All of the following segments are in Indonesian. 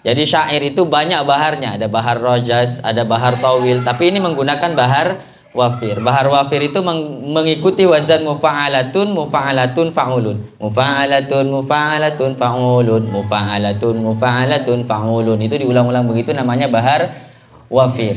Jadi syair itu banyak baharnya, ada bahar rojas, ada bahar tawil, tapi ini menggunakan bahar wafir. Bahar wafir itu mengikuti wazan mufa'alatun, mufa'alatun, fa'ulun. Mufa'alatun, mufa'alatun, fa'ulun. Mufa'alatun, mufa'alatun, fa'ulun. Itu diulang-ulang begitu, namanya bahar wafir.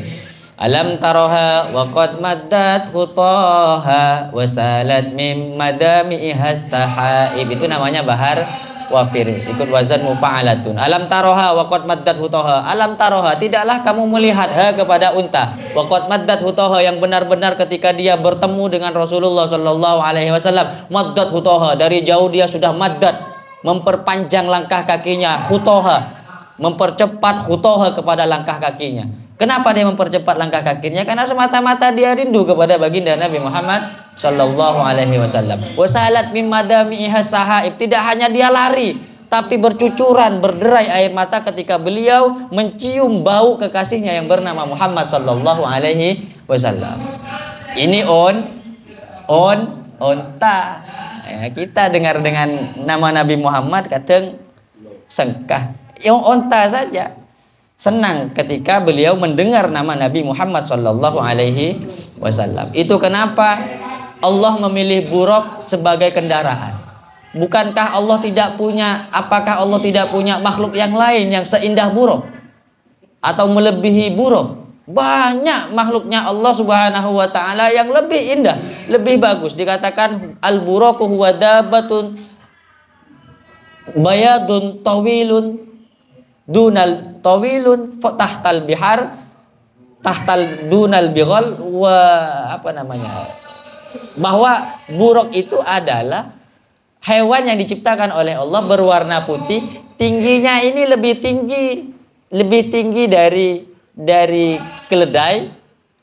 Alam taroha wa qad maddat khutaha wa salat mim madami'iha sahaib. Itu namanya bahar wafir, ikut wazan mufa'alatun. Alam taroha wa qad maddat khutaha. Alam taroha, tidaklah kamu melihat kepada unta. Wa qad maddat khutaha, yang benar-benar ketika dia bertemu dengan Rasulullah sallallahu alaihi wasallam, maddat khutaha, dari jauh dia sudah maddat, memperpanjang langkah kakinya, khutaha, mempercepat khutaha kepada langkah kakinya. Kenapa dia mempercepat langkah kakinya? Karena semata-mata dia rindu kepada baginda Nabi Muhammad sallallahu alaihi wasallam. Wasalat mim madami'iha sahaib, tidak hanya dia lari, tapi bercucuran, berderai air mata ketika beliau mencium bau kekasihnya yang bernama Muhammad sallallahu alaihi wasallam. Ini onta. Ya, kita dengar dengan nama Nabi Muhammad kadang sengkah. Yang onta saja senang ketika beliau mendengar nama Nabi Muhammad sallallahu alaihi wasallam. Itu kenapa Allah memilih buruk sebagai kendaraan. Bukankah Allah tidak punya, apakah Allah tidak punya makhluk yang lain yang seindah buruk atau melebihi buruk? Banyak makhluknya Allah Subhanahu wa taala yang lebih indah, lebih bagus. Dikatakan al-buraku huwa dabatun bayadun tawilun dunal tawilun tahtal bihar tahtal dunal bighal wa apa namanya, bahwa buruk itu adalah hewan yang diciptakan oleh Allah berwarna putih, tingginya ini lebih tinggi dari keledai,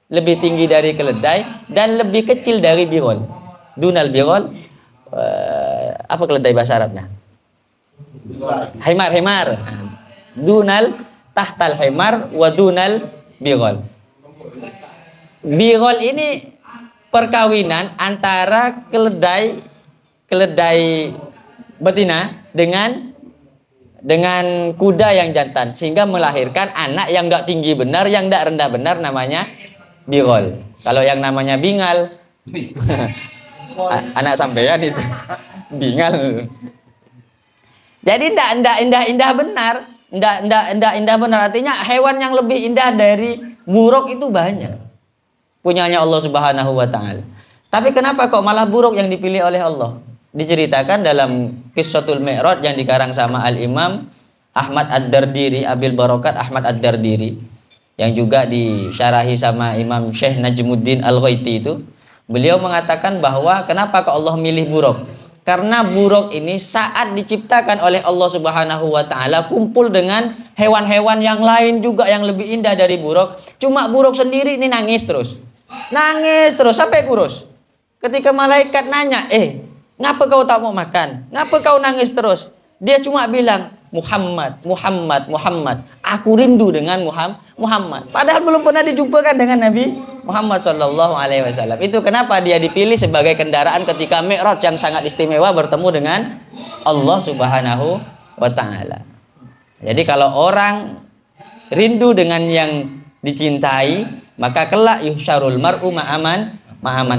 lebih tinggi dari keledai dan lebih kecil dari bighal. Dunal bighal, apa keledai bahasa Arabnya? Himar. Dunal tahtal himar wa dunal bighal. Bighal ini perkawinan antara keledai betina dengan kuda yang jantan, sehingga melahirkan anak yang tidak tinggi benar, yang tidak rendah benar, namanya bighal. Kalau yang namanya bingal anak sampean itu bingal. Jadi tidak indah benar. Ndak indah benar, artinya hewan yang lebih indah dari buruk itu banyak, punyanya Allah Subhanahu wa taala. Tapi kenapa kok malah buruk yang dipilih oleh Allah? Diceritakan dalam Qissatul Mi'raj yang dikarang sama Al-Imam Ahmad Ad-Dardiri, Abil Barakat Ahmad Ad-Dardiri, yang juga disyarahi sama Imam Syekh Najmuddin Al-Ghaiti itu. Beliau mengatakan bahwa kenapa kok Allah milih buruk? Karena buruk ini saat diciptakan oleh Allah Subhanahu wa taala kumpul dengan hewan-hewan yang lain juga yang lebih indah dari buruk. Cuma buruk sendiri ini nangis terus sampai kurus. Ketika malaikat nanya, ngapa kau tak mau makan? Ngapa kau nangis terus? Dia cuma bilang, Muhammad. Aku rindu dengan Muhammad. Padahal belum pernah dijumpakan dengan Nabi Muhammad sallallahu alaihi wasallam. Itu kenapa dia dipilih sebagai kendaraan ketika Mi'raj yang sangat istimewa bertemu dengan Allah Subhanahu wa taala. Jadi kalau orang rindu dengan yang dicintai, maka kelak yuhsyarul mar'u ma'aman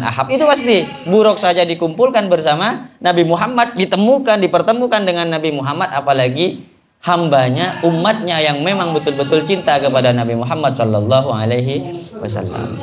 ahab. Itu pasti. Buruk saja dikumpulkan bersama Nabi Muhammad, dipertemukan dengan Nabi Muhammad, apalagi hambanya, umatnya yang memang betul-betul cinta kepada Nabi Muhammad sallallahu alaihi wasallam.